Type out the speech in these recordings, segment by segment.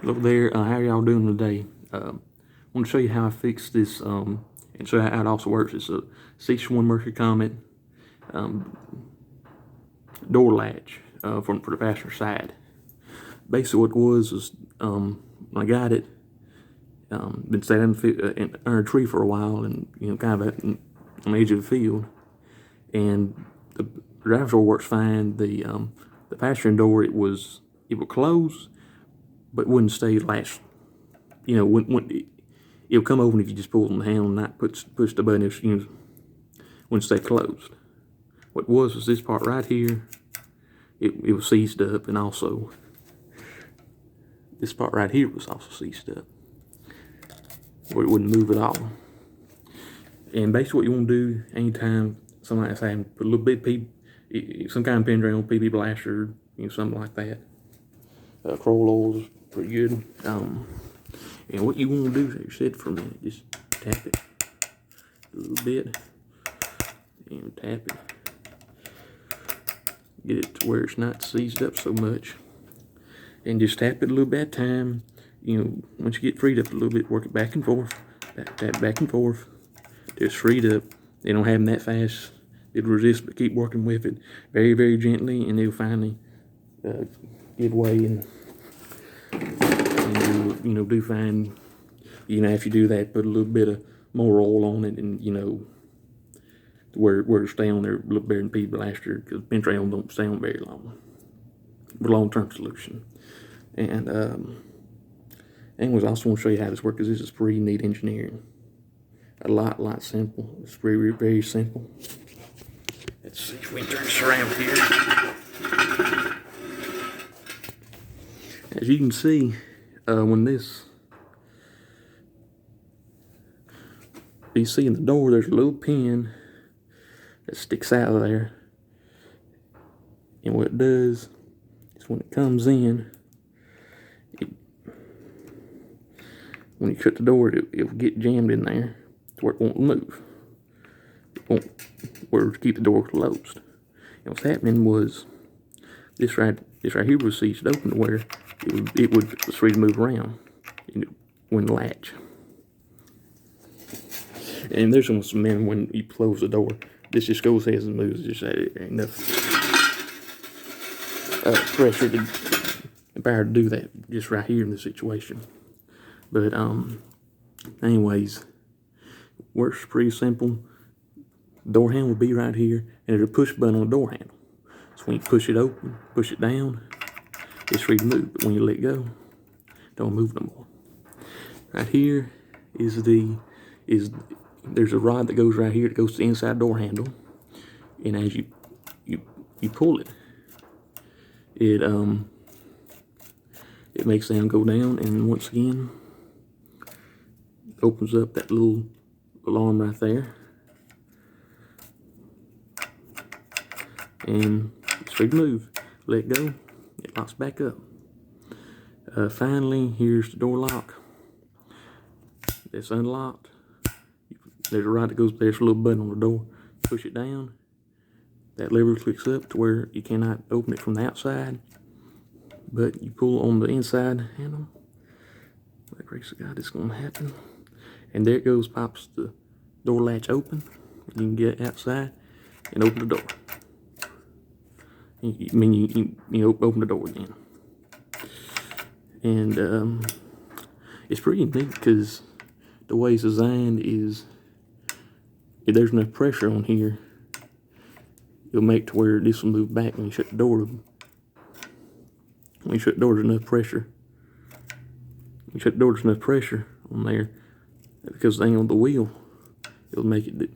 Hello there, how y'all doing today? I want to show you how I fixed this and show you how it also works. It's a 61 Mercury Comet door latch for the passenger side. Basically what it was when I got it, been standing under a tree for a while, and kind of on the edge of the field, and the driver's door works fine. The passenger door, it would close, but wouldn't stay latched. It would come open if you just pulled on the handle and not push the button. It wouldn't stay closed. What was this part right here, it was seized up, and also this part right here was also seized up, where it wouldn't move at all. And basically what you want to do anytime somebody's having, put a little bit of some kind of pin drain on PB blaster, something like that. Crawl oil is pretty good. And what you want to do is sit for a minute, just tap it a little bit, and tap it. Get it to where it's not seized up so much, and just tap it a little bit at a time. Once you get freed up a little bit, work it back and forth, tap back and forth. Just freed up. They don't have them that fast. It'll resist, but keep working with it very, very gently, and it'll finally give way, and you'll do fine. If you do that, put a little bit of more oil on it, and where it'll stay on there a little better than PB blaster, because pin trail don't stay on very long. But long-term solution. And anyways, I also want to show you how this works, because this is pretty neat engineering. A lot simple. It's very, very simple. Let's see if we can turn this around here. As you can see, when you see in the door, there's a little pin that sticks out of there. And what it does is when it comes in, when you shut the door, it'll get jammed in there to where it won't move. It won't, where to keep the door closed. And what's happening was this right here was seized open to where it was free to move around when the latch. And there's some men when you close the door, this just goes ahead and moves. Just ain't enough pressure and power to do that just right here in this situation. But anyways, works pretty simple. Door handle will be right here, and there's a push button on the door handle. So when you push it open, push it down, it's free to move. But when you let go, don't move no more. Right here there's a rod that goes right here that goes to the inside door handle, and as you pull it, it makes the handle go down, and once again opens up that little arm right there, and it's free to move. Let go, it locks back up. Finally, here's the door lock. It's unlocked. There's a rod that goes there. There's a little button on the door. Push it down. That lever clicks up to where you cannot open it from the outside, but you pull on the inside handle. By the grace of God, it's going to happen. And there it goes. Pops the door latch open. You can get outside and open the door. You open the door again. And it's pretty neat, because the way it's designed is, if there's enough pressure on here, it'll make to where this will move back when you shut the door. When you shut the door, there's enough pressure. When you shut the door, there's enough pressure on there, because the thing on the wheel, it'll make it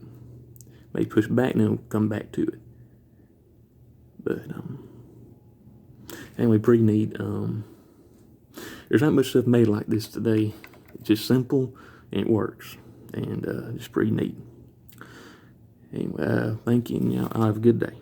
may push back, and it'll come back to it. But anyway, pretty neat. There's not much stuff made like this today. It's just simple, and it works, and it's pretty neat. Anyway, thank you, and y'all have a good day.